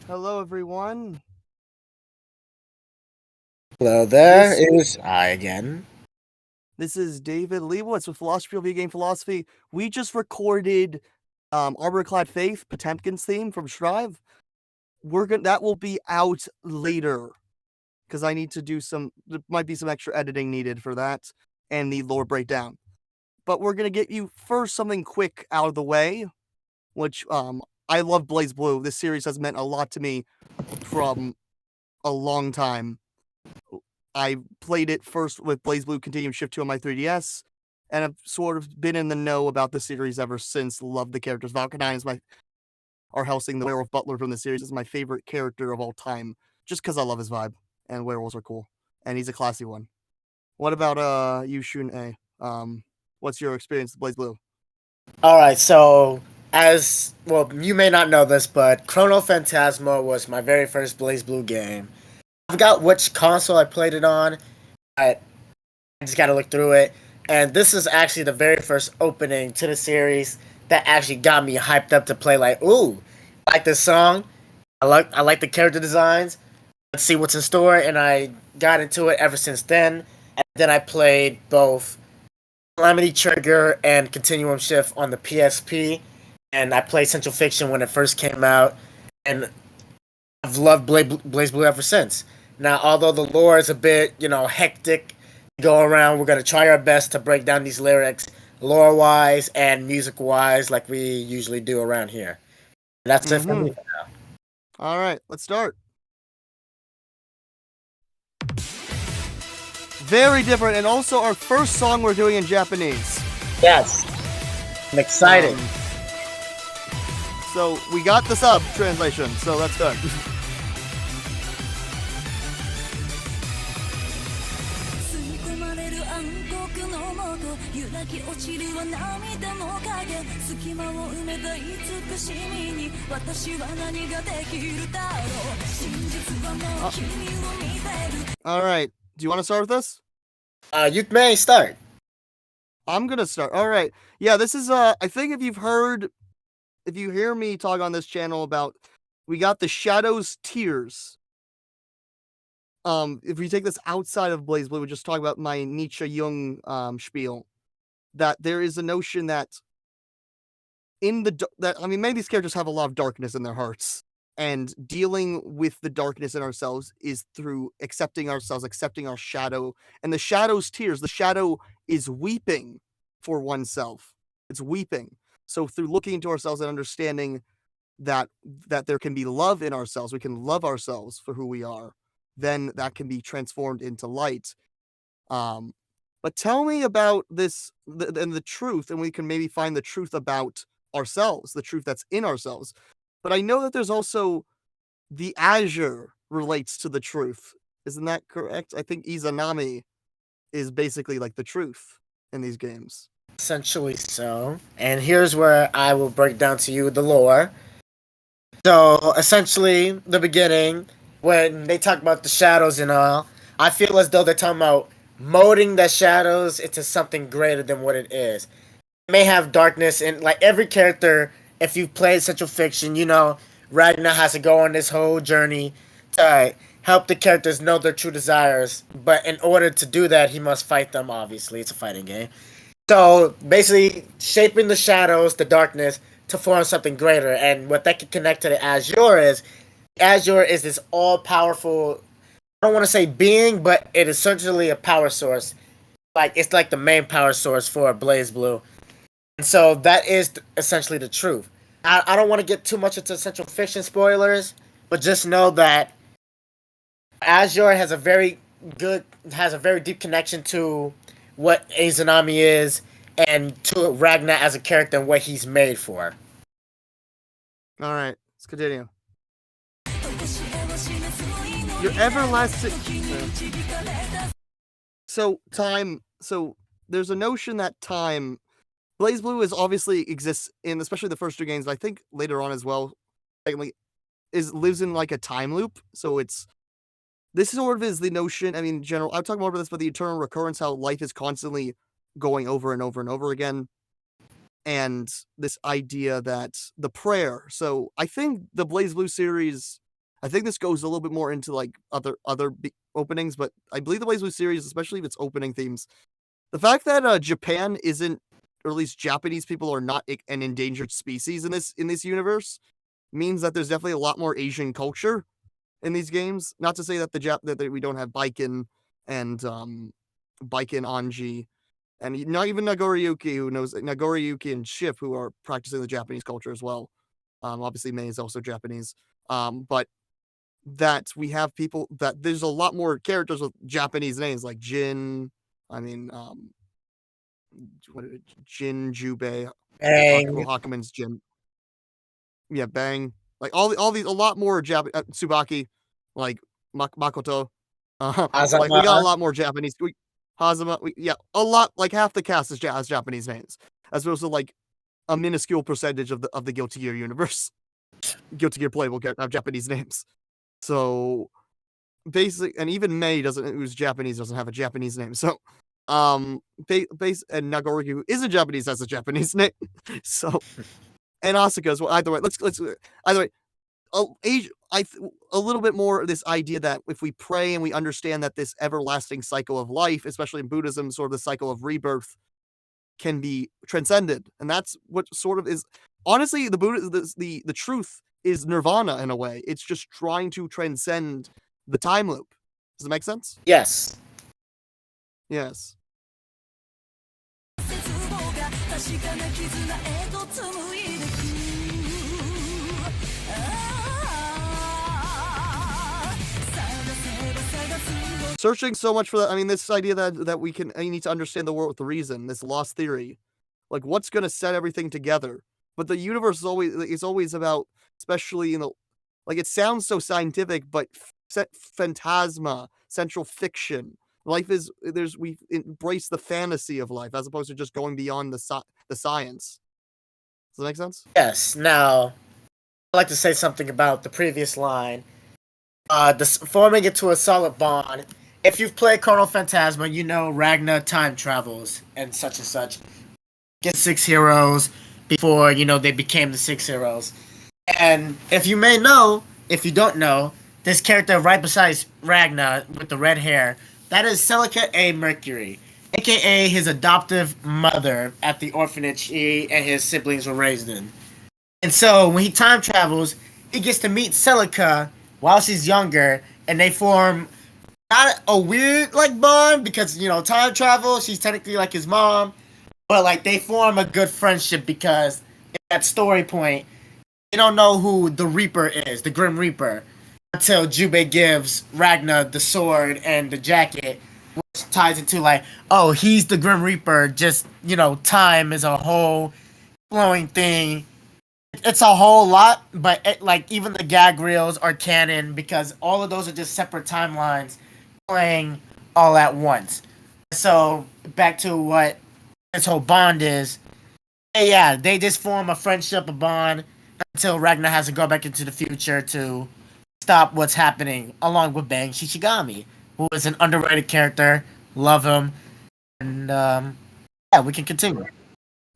Hello, everyone. Hello there, This it is I again. this is David Leibowitz with Philosophy of Game Philosophy. We just recorded Arborclad Faith, Potemkin's theme from Shrive. That will be out later because I need to do there might be some extra editing needed for that and the lore breakdown. But we're gonna get you first something quick out of the way, which I love BlazBlue. This series has meant a lot to me from a long time. I played it first with BlazBlue Continuum Shift 2 on my 3DS, and I've sort of been in the know about the series ever since. Love the characters. Valkenine is Helsing, the werewolf butler from the series, is my favorite character of all time, just because I love his vibe, and werewolves are cool, and he's a classy one. What about you, Shun A? What's your experience with BlazBlue? Alright, so as well, you may not know this, but Chronophantasma was my very first BlazBlue game. I forgot which console I played it on, but I just gotta look through it. And this is actually the very first opening to the series that actually got me hyped up to play. Like, ooh, I like this song. I like the character designs. Let's see what's in store, and I got into it ever since then. And then I played both Calamity Trigger and Continuum Shift on the PSP, and I played Central Fiction when it first came out, and I've loved BlazBlue ever since. Now, although the lore is a bit, hectic to go around, we're gonna try our best to break down these lyrics, lore-wise and music-wise, like we usually do around here. And that's it for me for now. All right, let's start. Very different, and also our first song we're doing in Japanese. Yes, I'm excited. So we got the sub translation, so that's good. All right. Do you want to start with this? You may start. I'm gonna start. All right. Yeah, this is I think if you hear me talk on this channel about, we got the Shadows Tears. If we take this outside of BlazBlue, we just talk about my Nietzsche Jung spiel. That there is a notion that many of these characters have a lot of darkness in their hearts, and dealing with the darkness in ourselves is through accepting ourselves, accepting our shadow, and the shadow's tears. The shadow is weeping for oneself. It's weeping. So through looking into ourselves and understanding that there can be love in ourselves, we can love ourselves for who we are, then that can be transformed into light. But tell me about this and the truth, and we can maybe find the truth about ourselves, the truth that's in ourselves. But I know that there's also the azure relates to the truth. Isn't that correct? I think Izanami is basically like the truth in these games. Essentially so. And here's where I will break down to you the lore. So, essentially, the beginning, when they talk about the shadows and all, I feel as though they're talking about molding the shadows into something greater than what it is. It may have darkness, and like every character, if you've played Central Fiction, Ragna has to go on this whole journey to help the characters know their true desires. But in order to do that, he must fight them, obviously. It's a fighting game. So basically, shaping the shadows, the darkness, to form something greater, and what that can connect to the Azure is this all powerful. I don't want to say being, but it is certainly a power source. Like it's like the main power source for BlazBlue, and so that is essentially the truth. I don't want to get too much into Central Fiction spoilers, but just know that Azure has a very deep connection to what Izanami is and to Ragna as a character and what he's made for. All right, let's continue. Your everlasting. So time. So there's a notion that time. BlazBlue is obviously exists in especially the first two games, but I think later on as well. Secondly, lives in like a time loop. So this sort of is the notion. I mean, general. I'll talk more about this, but the eternal recurrence, how life is constantly going over and over and over again, and this idea that the prayer. So I think the BlazBlue series I think this goes a little bit more into like other openings, but I believe the BlazBlue series, especially its opening themes, the fact that Japan isn't, or at least Japanese people are not an endangered species in this universe, means that there's definitely a lot more Asian culture in these games. Not to say that that we don't have Baiken and Baiken Anji, and not even Nagoriyuki, who knows Nagoriyuki and Ship, who are practicing the Japanese culture as well. Obviously, Mei is also Japanese. But that we have people that there's a lot more characters with Japanese names like Jin. I mean, Jin, Jubei, Bang. Hakumen's Jin. Yeah, Bang. Like all these, a lot more Tsubaki, like Makoto. Like we got a lot more Japanese. Hazama, a lot, like half the cast is has Japanese names, as opposed to like a minuscule percentage of the Guilty Gear universe. Guilty Gear playable characters have Japanese names. So basically, and even Mei who's Japanese, doesn't have a Japanese name. So and Nagoriki, who isn't Japanese, has a Japanese name. So and Asuka as well. Either way, either way, a little bit more of this idea that if we pray and we understand that this everlasting cycle of life, especially in Buddhism, sort of the cycle of rebirth, can be transcended, and that's what sort of is honestly the truth is nirvana in a way. It's just trying to transcend the time loop. Does it make sense? Yes. Yes. Searching so much for that. I mean, this idea that we need to understand the world with the reason, this lost theory. Like, what's going to set everything together? But the universe is always about, especially in the, like, it sounds so scientific, but phantasma, central fiction. Life is, we embrace the fantasy of life as opposed to just going beyond the science. Does that make sense? Yes. Now, I'd like to say something about the previous line. Forming it to a solid bond. If you've played Chronophantasma, you know Ragna time travels and such. Get 6 heroes before, they became the 6 heroes. And if you don't know, this character right beside Ragna with the red hair, that is CelicaA.Mercury, aka his adoptive mother at the orphanage he and his siblings were raised in. And so when he time travels, he gets to meet Celica while she's younger, and they form not a weird bond because time travel, she's technically like his mom, but they form a good friendship because at that story point, they don't know who the Reaper is, the Grim Reaper, until Jubei gives Ragna the sword and the jacket, which ties into he's the Grim Reaper. Just time is a whole flowing thing. It's a whole lot, but even the gag reels are canon because all of those are just separate timelines playing all at once. So back to what this whole bond is. Yeah, they just form a friendship, a bond, until Ragnar has to go back into the future to stop what's happening, along with Bang Shishigami, who is an underrated character. Love him, and we can continue.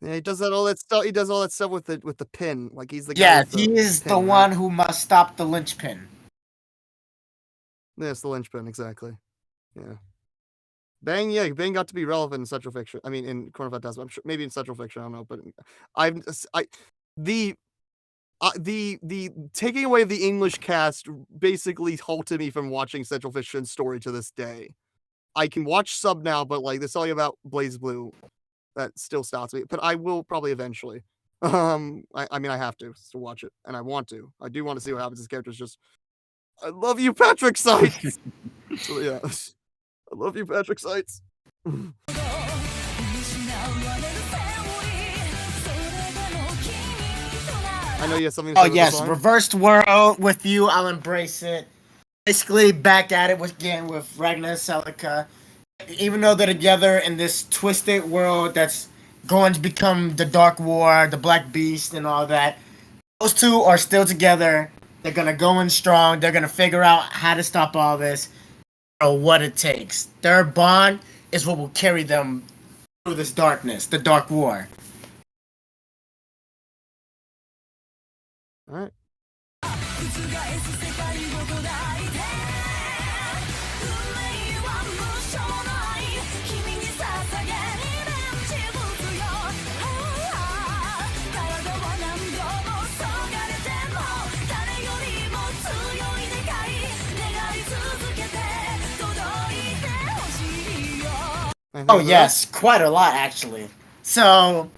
Yeah, he does all that stuff. He does all that stuff with the pin. Like he's the guy. Yeah, he is the one who must stop the linchpin. Yes, the linchpin, exactly. Yeah. Bang got to be relevant in Central Fiction. I mean, in Chronophantasma. I'm sure maybe in Central Fiction. I don't know, but the taking away of the English cast basically halted me from watching Central Fiction's story to this day. I can watch sub now, but this all about BlazBlue. That still stops me, but I will probably eventually. I mean, I have to watch it, and I want to. I do want to see what happens. This character's just, I love you, Patrick Seitz. So, yeah, I love you, Patrick Seitz. I know you have something to say. Oh yes, Reversed World with you. I'll embrace it. Basically, back at it again with Ragnar and Celica. Even though they're together in this twisted world that's going to become the Dark War, the Black Beast, and all that, those two are still together. They're going to go in strong. They're going to figure out how to stop all this, or what it takes. Their bond is what will carry them through this darkness, the Dark War. All right. Oh yes, quite a lot actually. So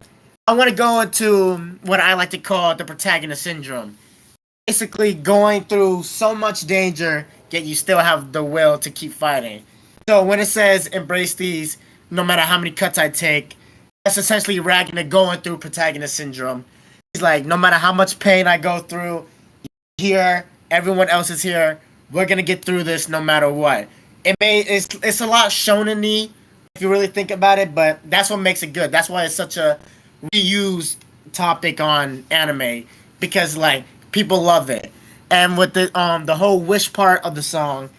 I want to go into what I like to call the protagonist syndrome. Basically, going through so much danger, yet you still have the will to keep fighting. So when it says embrace these, no matter how many cuts I take, that's essentially Ragna going through protagonist syndrome. He's like, no matter how much pain I go through, here, everyone else is here. We're gonna get through this no matter what. It's a lot shonen-y if you really think about it, but that's what makes it good. That's why it's such a reused topic on anime because like people love it. And with the whole wish part of the song,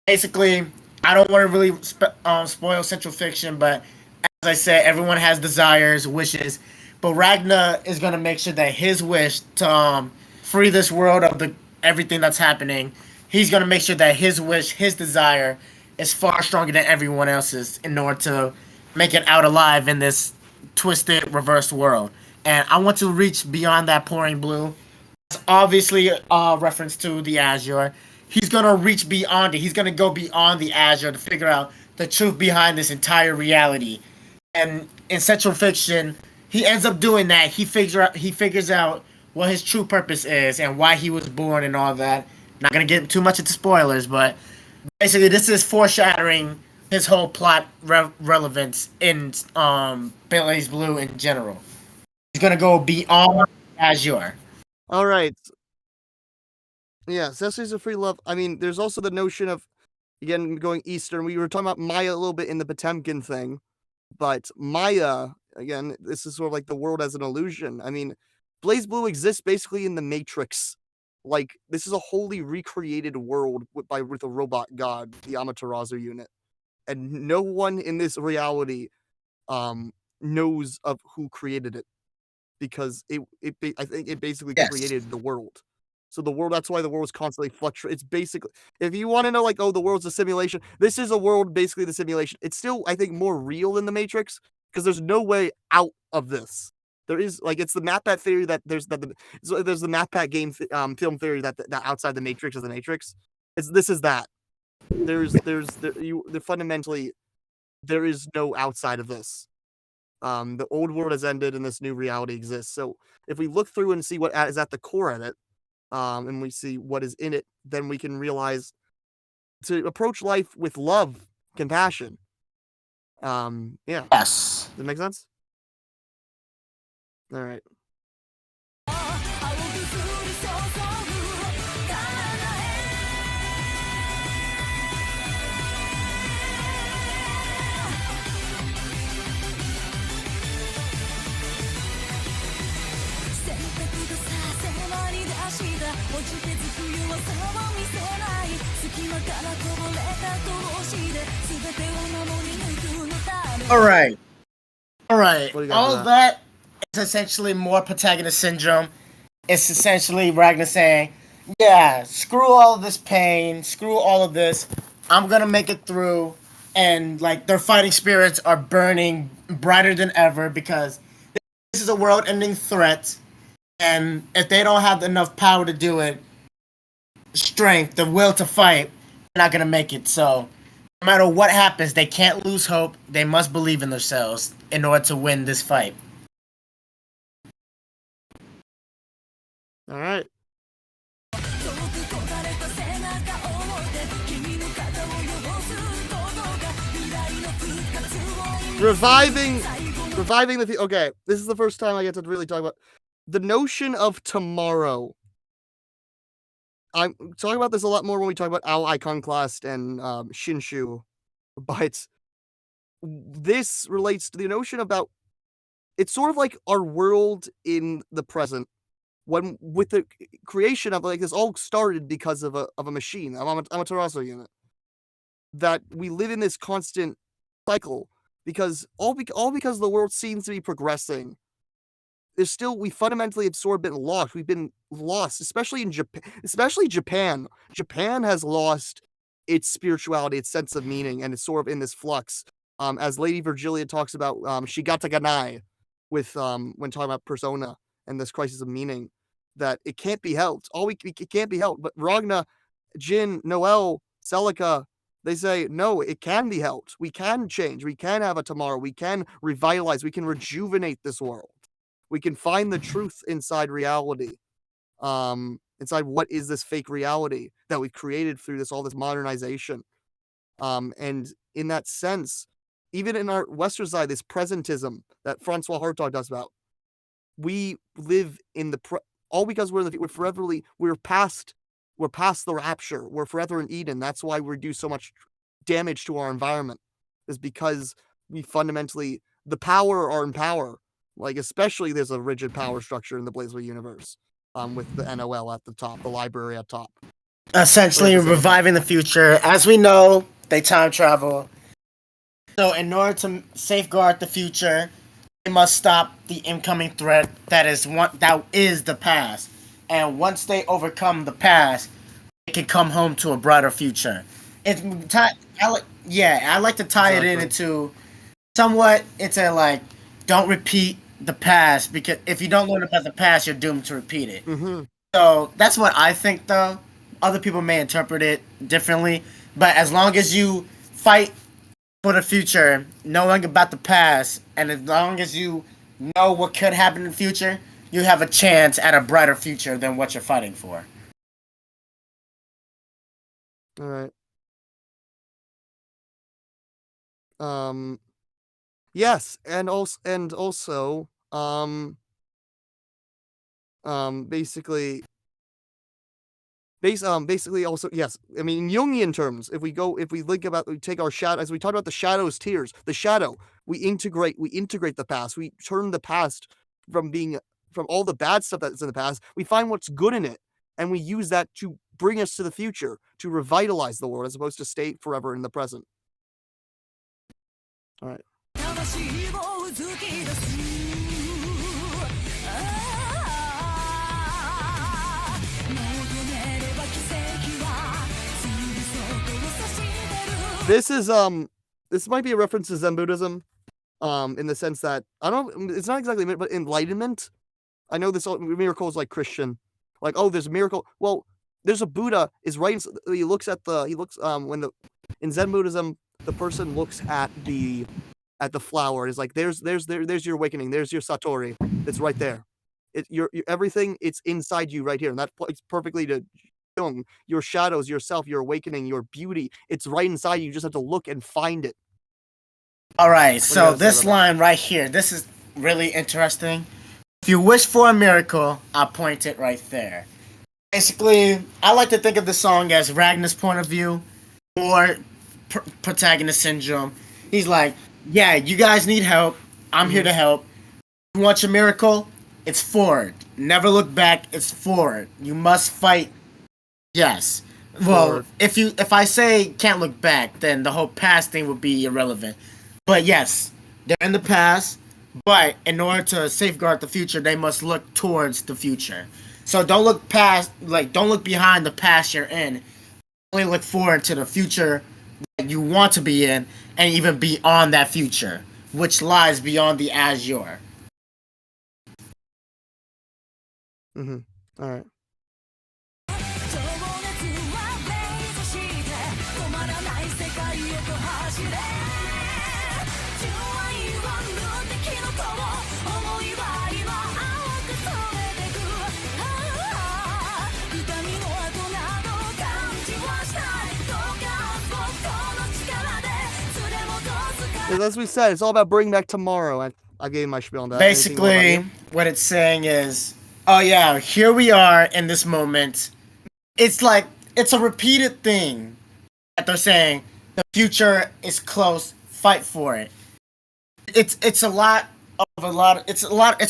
basically, I don't want to really spoil Central Fiction, but as I said, everyone has desires, wishes, but Ragna is gonna make sure that his wish to free this world of the everything that's happening, he's gonna make sure that his wish, his desire, is far stronger than everyone else's in order to make it out alive in this twisted, reversed world. And I want to reach beyond that pouring blue. It's obviously a reference to the Azure. He's gonna reach beyond it. He's gonna go beyond the Azure to figure out the truth behind this entire reality. And in Central Fiction, he ends up doing that. He figures out what his true purpose is and why he was born and all that. Not gonna get too much into spoilers, but basically this is foreshadowing his whole plot relevance in BlazBlue in general. He's gonna go beyond Azure. All right. Yeah, Sesame of Free Love. I mean, there's also the notion of, again, going Eastern. We were talking about Maya a little bit in the Potemkin thing, but Maya, again, this is sort of like the world as an illusion. I mean, BlazBlue exists basically in the Matrix. Like, this is a wholly recreated world with a robot god, the Amaterasu unit. And no one in this reality knows of who created it. Because I think it basically created the world. So the world, that's why the world is constantly fluctuating. It's basically, if you want to know, like, oh, the world's a simulation, this is a world, basically the simulation. It's still, I think, more real than the Matrix, because there's no way out of this. There is, like, it's the MatPat theory that there's the MatPat game film theory that outside the Matrix is the Matrix. This is that. Fundamentally, there is no outside of this. The old world has ended and this new reality exists. So if we look through and see what is at the core of it, and we see what is in it, then we can realize to approach life with love, compassion. Yeah. Yes. Does that make sense? All right. All right. What do you got All for of that is essentially more protagonist syndrome. It's essentially Ragnar saying, yeah, screw all of this pain, screw all of this. I'm going to make it through. And like their fighting spirits are burning brighter than ever because this is a world-ending threat. And if they don't have enough power to do it, strength, the will to fight, they're not going to make it. So no matter what happens, they can't lose hope. They must believe in themselves in order to win this fight. All right. Reviving the okay. This is the first time I get to really talk about the notion of tomorrow. I'm talking about this a lot more when we talk about Owl Iconoclast and Shinshu, but this relates to the notion about it's sort of like our world in the present. When with the creation of like this all started because of a machine, Amaterasu unit. That we live in this constant cycle because all because the world seems to be progressing we fundamentally have sort of been lost. We've been lost, especially in Japan. Especially Japan. Japan has lost its spirituality, its sense of meaning, and it's sort of in this flux. As Lady Virgilia talks about Shigata Ganai with when talking about Persona and this crisis of meaning, that it can't be helped. It can't be helped. But Ragna, Jin, Noel, Celica, they say, no, it can be helped. We can change. We can have a tomorrow. We can revitalize. We can rejuvenate this world. We can find the truth inside reality. Inside what is this fake reality that we created through all this modernization. And in that sense, even in our Western side, this presentism that Francois Hartog does about, we live in all because we're past the rapture. We're forever in Eden. That's why we do so much damage to our environment, is because we fundamentally, the power are in power. Like, especially there's a rigid power structure in the BlazBlue universe, with the NOL at the top, the library at top. Essentially reviving the future. As we know, they time travel. So in order to safeguard the future, they must stop the incoming threat that is the past. And once they overcome the past, they can come home to a brighter future. I like to tie it into somewhat. It's don't repeat the past, because if you don't learn about the past, you're doomed to repeat it. Mm-hmm. So that's what I think, though. Other people may interpret it differently, but as long as you fight for the future, knowing about the past, and as long as you know what could happen in the future, you have a chance at a brighter future than what you're fighting for. All right. Yes, and also, basically also, yes, I mean, in Jungian terms, if we take our shadow, as we talked about the shadow's tears, the shadow, we integrate the past, we turn the past from all the bad stuff that's in the past, we find what's good in it, and we use that to bring us to the future, to revitalize the world, as opposed to stay forever in the present. All right. This might be a reference to Zen Buddhism, in the sense that it's not exactly, but enlightenment. I know this miracle is like Christian, like, oh, there's a miracle. Well, there's a Buddha is right. In Zen Buddhism, the person looks at the flower. It's like, there's your awakening. There's your satori. It's right there. Everything. It's inside you right here, and that plays perfectly to Jung. Your shadows, yourself, your awakening, your beauty. It's right inside you. You just have to look and find it. All right. So this line right here, this is really interesting. If you wish for a miracle, I'll point it right there. Basically, I like to think of the song as Ragna's point of view, or Protagonist syndrome. He's like, yeah, you guys need help. I'm here to help. You want your miracle? It's forward. Never look back. It's forward. You must fight. Yes. Well, if I say can't look back, then the whole past thing would be irrelevant. But yes, they're in the past, but in order to safeguard the future, they must look towards the future. So don't look behind the past you're in. Only look forward to the future that you want to be in, and even beyond that future, which lies beyond the azure. Mm-hmm. All right. As we said, it's all about bringing back tomorrow. I gave my spiel on that. Basically, what it's saying is, oh yeah, here we are in this moment. It's like, it's a repeated thing that they're saying. The future is close. Fight for it. It's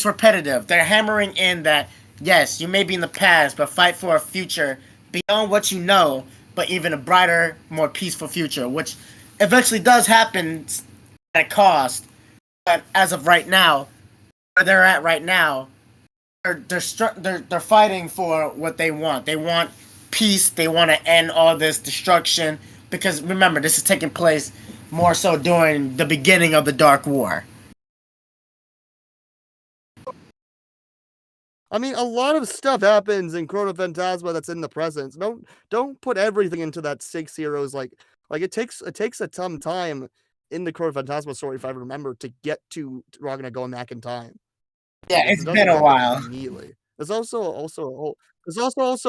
repetitive. They're hammering in that, yes, you may be in the past, but fight for a future beyond what you know, but even a brighter, more peaceful future, which eventually does happen at a cost. But as of right now, where they're at right now, they're fighting for what they want. They want peace. They want to end all this destruction because remember, this is taking place more so during the beginning of the Dark War. I mean, a lot of stuff happens in Chronophantasma that's in the present. Don't put everything into that 6 heroes like it takes a ton time in the Chronophantasma story, if I remember, to get to Ragna going back in time. Yeah, it's been a while. Immediately. There's also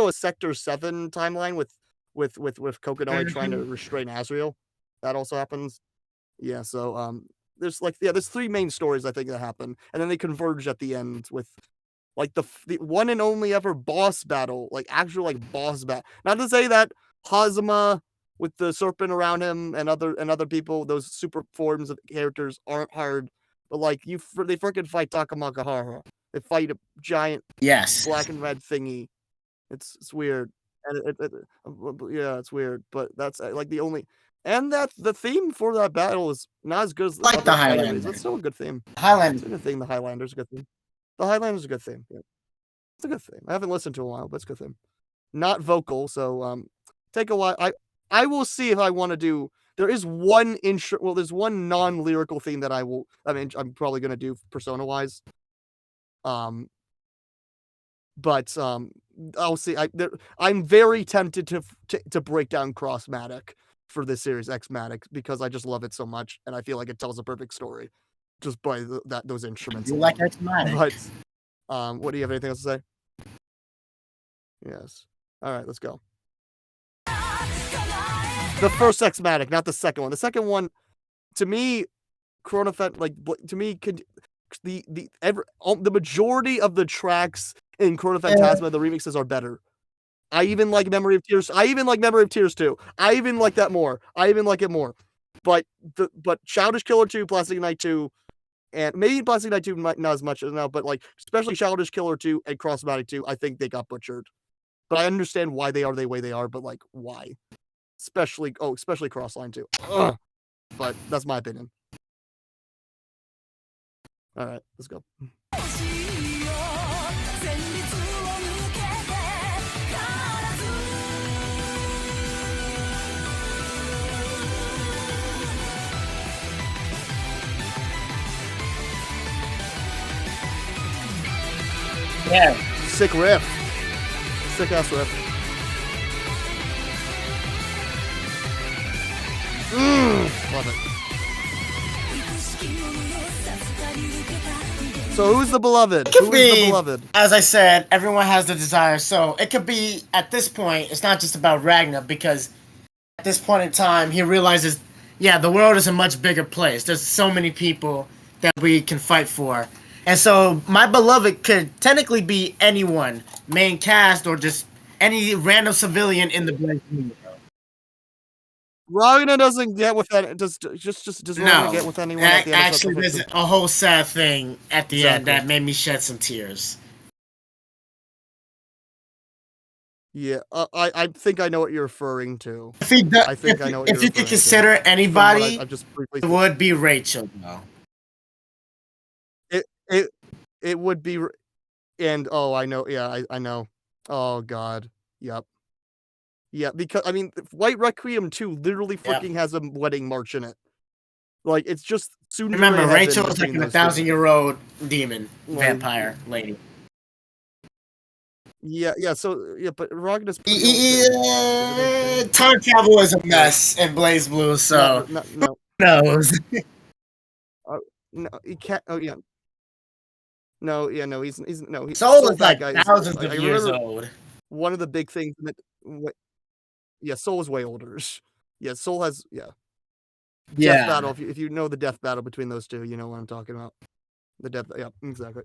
a Sector 7 timeline with Kokonoi trying to restrain Azrael. That also happens. Yeah, so there's there's 3 main stories I think that happen, and then they converge at the end with like the one and only ever boss battle, like actual boss battle. Not to say that Hazama with the serpent around him and other people, those super forms of characters aren't hard, but they freaking fight Takamakahara. They fight a giant black and red thingy. It's weird, and yeah, it's weird, but that's like the only. And that the theme for that battle is not as good as like the Highlanders. That's still a good theme. Highlanders. It's a good theme. The Highlanders a good theme. The Highlanders is a good theme. Yeah. It's a good theme. I haven't listened to it in a while, but it's a good theme. Not vocal, so take a while. I will see if I want to do. There is one there's one non-lyrical theme that I'm probably gonna do persona wise. But I'll see. I'm very tempted to break down Crossmatic for this series, X-Matic, because I just love it so much, and I feel like it tells a perfect story just by those instruments. You like X-Matic? But what do you have anything else to say? Yes. All right, let's go. The first X-Matic, not the second one. The second one, to me, the majority of the tracks in Chronophantasma, the remixes are better. I even like Memory of Tears. I even like Memory of Tears 2. I even like that more. I even like it more. But Childish Killer 2, Plastic Knight 2, and maybe Plastic Knight 2 not as much as now, but especially Childish Killer 2 and Crossmatic 2, I think they got butchered. But I understand why they are the way they are, but why? Especially Crossline 2. Ugh. But that's my opinion. All right, let's go. Yeah. Sick riff. Sick ass riff. Love it. So who's the beloved? Who is the beloved? As I said, everyone has the desire. So it could be, at this point, it's not just about Ragna, because at this point in time, he realizes, yeah, the world is a much bigger place. There's so many people that we can fight for. And so my beloved could technically be anyone, main cast, or just any random civilian in the Blazblue. Ragna doesn't get with that. Does Ragna get with anyone at the end? Actually, there's a whole sad thing at the end that made me shed some tears. Yeah, I think I know what you're referring to. If you could consider anybody, it would be Rachel, though. It would be, and I know. Yeah, I know. Oh God. Yep. Yeah, because White Requiem 2 literally freaking has a wedding march in it. It's just soon. Remember, Rachel is like a 1,000-year-old demon vampire lady. Yeah. So but Ragna's. Time travel is a mess in BlazBlue, so no. Who knows? No, he can't. Oh yeah. No, yeah, no, he's no. Soul is like thousands of years old. One of the big things that. Yeah, Soul is way older. Yeah, Soul has Death battle. If you know the death battle between those two, you know what I'm talking about. The death. Yeah, exactly.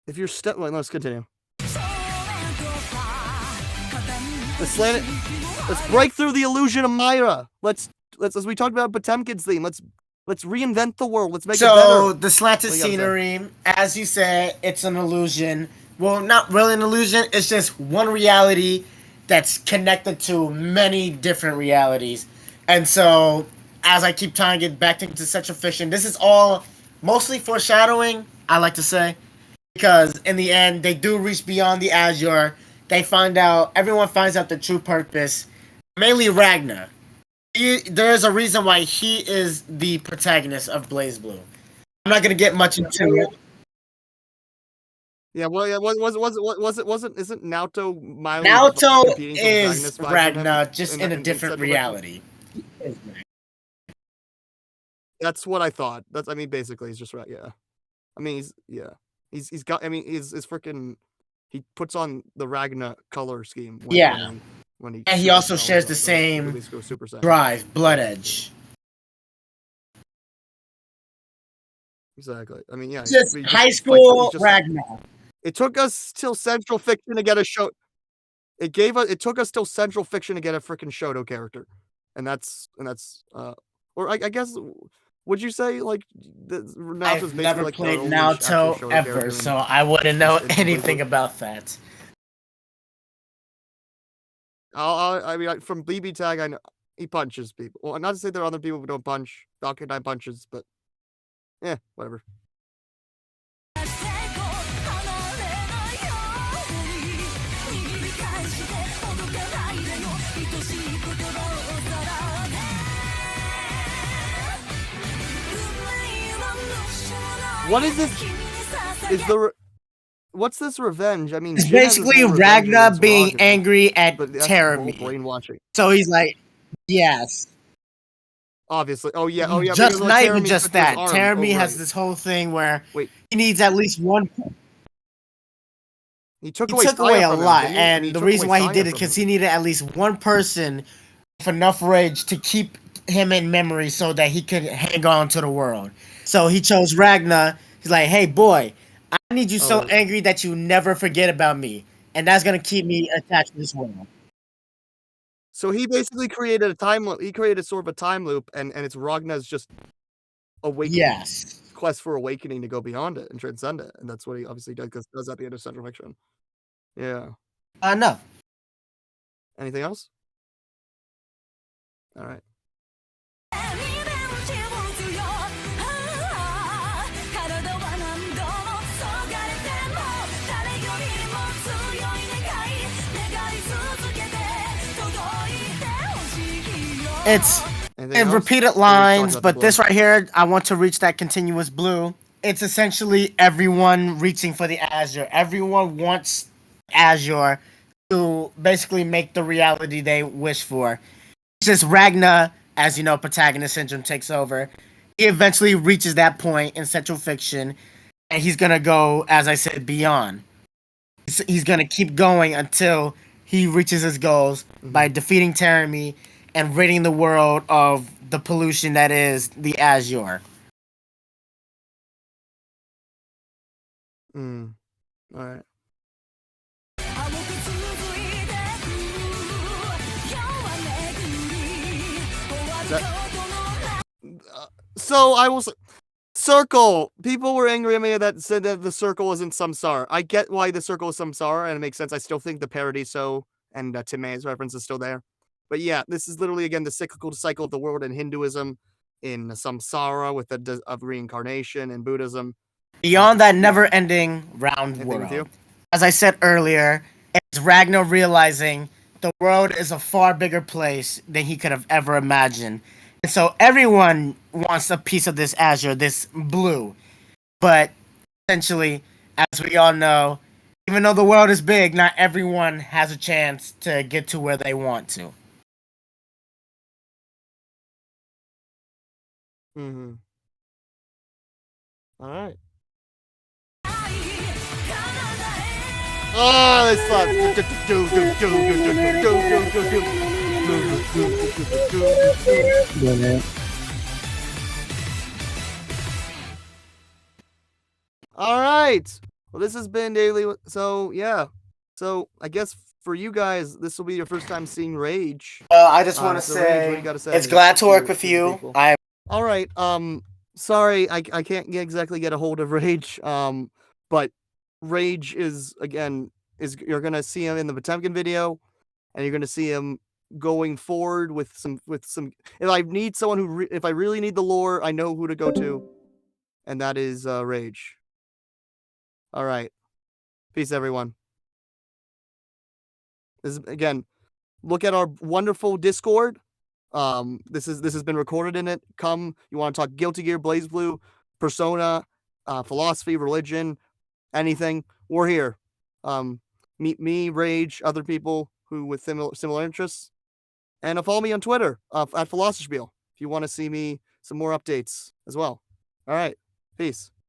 If you're let's continue. Let's break through the illusion of Myra. Let's as we talked about Potemkin's theme. Let's reinvent the world. Let's make it better. So the slanted scenery, as you said, it's an illusion. Well, not really an illusion. It's just one reality that's connected to many different realities. And so, as I keep tying it back into central fiction, this is all mostly foreshadowing, I like to say, because in the end, they do reach beyond the Azure. Everyone finds out the true purpose, mainly Ragna. There is a reason why he is the protagonist of BlazBlue. I'm not gonna get much into it. Yeah, well, yeah, isn't Naoto mildly Naoto competing for is protagonist vibes from Ragna, him just in a different Central Fiction? reality. That's what I thought. I mean, basically, he's just right. Yeah, I mean, he's got. I mean, he's freaking. He puts on the Ragna color scheme. Yeah. When he And he super also powers shares up, the so same basically goes Super Saiyan. drive, Bloodedge. Exactly. I mean, yeah. Just he high fights school just, Ragna. It took us till Central Fiction to get a show. It took us till Central Fiction to get a freaking Shoto character, and that's or I guess. Would you say like I've never like played the only actual Naoto Shoto ever, so I wouldn't know anything about that. I mean, from BB Tag, I know he punches people. Well, not to say there are other people who don't punch. Falcon 9 punches, but yeah, whatever. What is this? What's this revenge? I mean, it's basically Ragna being angry at Terumi. Brainwashing. So he's like, yes. Obviously. Oh yeah. Just not even just that. Terumi has this whole thing where he needs at least one. He took away a lot, and the reason why he did it because he needed at least one person with enough rage to keep him in memory so that he could hang on to the world. So he chose Ragna. He's like, hey boy, I need you so angry that you never forget about me, and that's gonna keep me attached to this world. So he basically created a time loop. He created sort of a time loop, and it's Ragna's just awakening. Yes. Quest for awakening to go beyond it and transcend it, and that's what he obviously does at the end of Central Fiction. Yeah. No. Anything else? All right. It's in repeated lines, but this right here, I want to reach that continuous blue. It's essentially everyone reaching for the Azure. Everyone wants Azure to basically make the reality they wish for. It's just Ragna, as you know, protagonist syndrome takes over. He eventually reaches that point in Central Fiction, and he's gonna go, as I said, beyond. He's gonna keep going until he reaches his goals by defeating Terumi and ridding the world of the pollution that is the Azure. All right. So I was Circle. People were angry at me that said that the circle isn't Samsara. I get why the circle is Samsara, and it makes sense. I still think the parody and Time's reference is still there. But yeah, this is literally again the cyclical cycle of the world in Hinduism, in Samsara with of reincarnation in Buddhism. Beyond that never-ending round world. As I said earlier, it's Ragnar realizing the world is a far bigger place than he could have ever imagined. And so everyone wants a piece of this Azure, this blue. But essentially, as we all know, even though the world is big, not everyone has a chance to get to where they want to. All right. Oh, they All right. Well, this has been Daily. So, yeah. So, I guess for you guys, this will be your first time seeing Rage. Well, I just want to say, it's glad to work with you. All right. Sorry, I can't exactly get a hold of Rage. But Rage is you're gonna see him in the Potemkin video, and you're gonna see him going forward with some. If I need someone if I really need the lore, I know who to go to, and that is Rage. All right, peace, everyone. This is, again, look at our wonderful Discord. This has been recorded in it. Come, you want to talk Guilty Gear, BlazBlue, Persona, philosophy, religion, anything. We're here. Meet me, Rage, other people who with similar interests, and follow me on Twitter at Philosophyspiel if you want to see me some more updates as well. All right, peace.